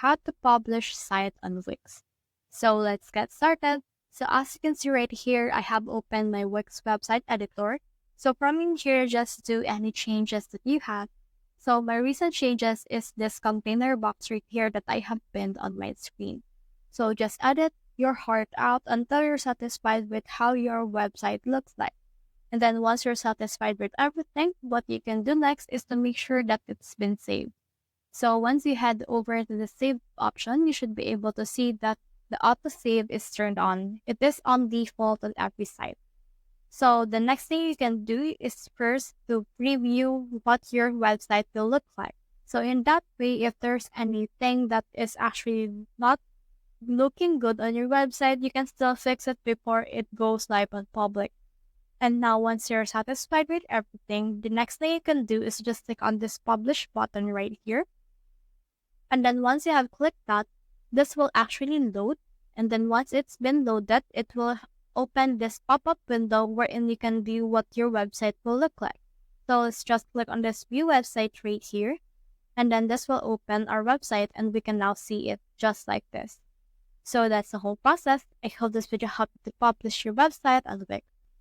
how to publish site on Wix. So let's get started. So as you can see right here, I have opened my Wix website editor. So from in here, just do any changes that you have. So my recent changes is this container box right here that I have pinned on my screen. So just edit your heart out until you're satisfied with how your website looks like. And then once you're satisfied with everything, what you can do next is to make sure that it's been saved. So once you head over to the save option, you should be able to see that the autosave is turned on. It is on default on every site. So the next thing you can do is first to preview what your website will look like. So in that way, if there's anything that is actually not looking good on your website, you can still fix it before it goes live on public. And now once you're satisfied with everything, the next thing you can do is just click on this publish button right here. And then once you have clicked that, this will actually load. And then once it's been loaded, it will open this pop-up window wherein you can view what your website will look like. So let's just click on this view website right here. And then this will open our website and we can now see it just like this. So that's the whole process. I hope this video helped you to publish your website on Wix.